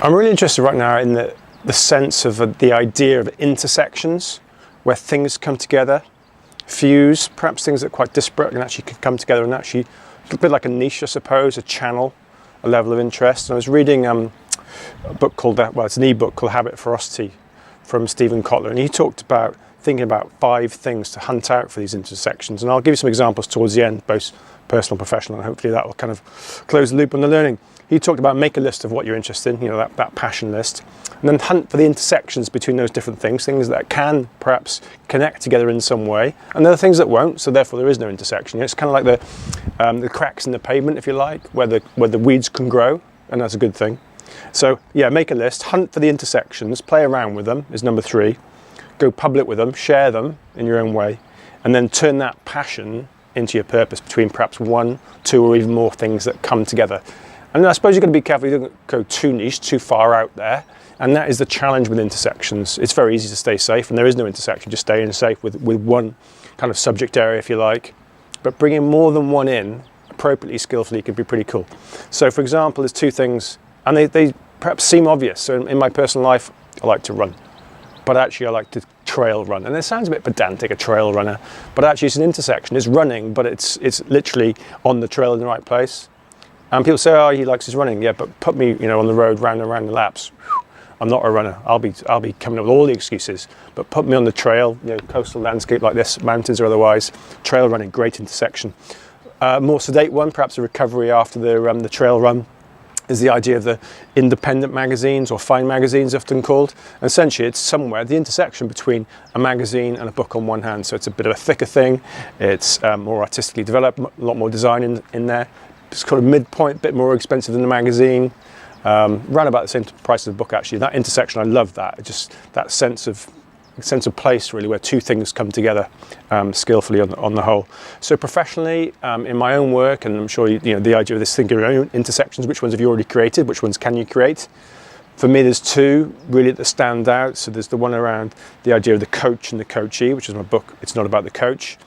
I'm really interested right now in the sense of the idea of intersections, where things come together, fuse, perhaps things that are quite disparate and actually could come together and actually, a bit like a niche, I suppose, a channel, a level of interest. And I was reading a book called, well, it's an ebook called Habit Ferocity from Stephen Kotler, and he talked about thinking about 5 things to hunt out for these intersections. And I'll give you some examples towards the end, both personal and professional, and hopefully that will kind of close the loop on the learning. He talked about make a list of what you're interested in, that passion list, and then hunt for the intersections between those different things that can perhaps connect together in some way, and there are things that won't, so therefore there is no intersection. It's kind of like the cracks in the pavement, if you like, where the weeds can grow, and that's a good thing. So yeah, make a list, hunt for the intersections, play around with them is number 3, go public with them, share them in your own way, and then turn that passion into your purpose between perhaps 1, 2, or even more things that come together. And I suppose you've got to be careful you don't go too niche, too far out there. And that is the challenge with intersections. It's very easy to stay safe, and there is no intersection, just staying safe with one kind of subject area, if you like. But bringing more than one in, appropriately, skillfully, could be pretty cool. So for example, there's 2 things, and they perhaps seem obvious. So in my personal life, I like to run. But actually I like to trail run. And it sounds a bit pedantic, a trail runner, but actually it's an intersection. It's running, but it's literally on the trail in the right place. And people say, oh, he likes his running. Yeah, but put me, on the road round and round the laps. I'm not a runner. I'll be coming up with all the excuses. But put me on the trail, coastal landscape like this, mountains or otherwise, trail running, great intersection. More sedate one, perhaps a recovery after the trail run, is the idea of the independent magazines, or fine magazines often called. And essentially it's somewhere, the intersection between a magazine and a book on one hand. So it's a bit of a thicker thing, it's more artistically developed, a lot more design in there. It's kind of midpoint, a bit more expensive than the magazine, around about the same price as the book actually. That intersection, I love that, just that sense of place really, where 2 things come together skillfully on the whole. So professionally, in my own work, and I'm sure the idea of this thinking of your own intersections, which ones have you already created, which ones can you create? For me, there's 2 really that stand out. So there's the one around the idea of the coach and the coachee, which is my book, It's Not About the Coach.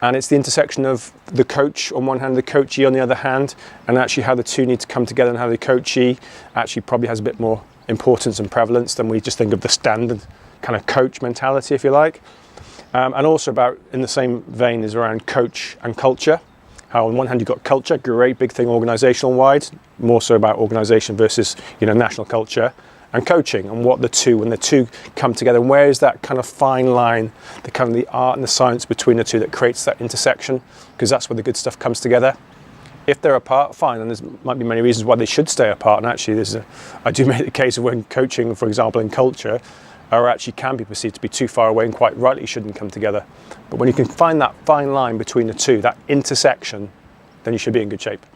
And it's the intersection of the coach on one hand, the coachee on the other hand, and actually how the 2 need to come together, and how the coachee actually probably has a bit more importance and prevalence than we just think of the standard kind of coach mentality, if you like. And also about, in the same vein, is around coach and culture. How on one hand you've got culture, great big thing organisational wide, more so about organisation versus national culture, and coaching, and what when the 2 come together, and where is that kind of fine line, the kind of the art and the science between the 2 that creates that intersection, because that's where the good stuff comes together. If they're apart, fine, and there might be many reasons why they should stay apart, and actually I do make the case of when coaching, for example, in culture, or actually can be perceived to be too far away and quite rightly shouldn't come together. But when you can find that fine line between the 2, that intersection, then you should be in good shape.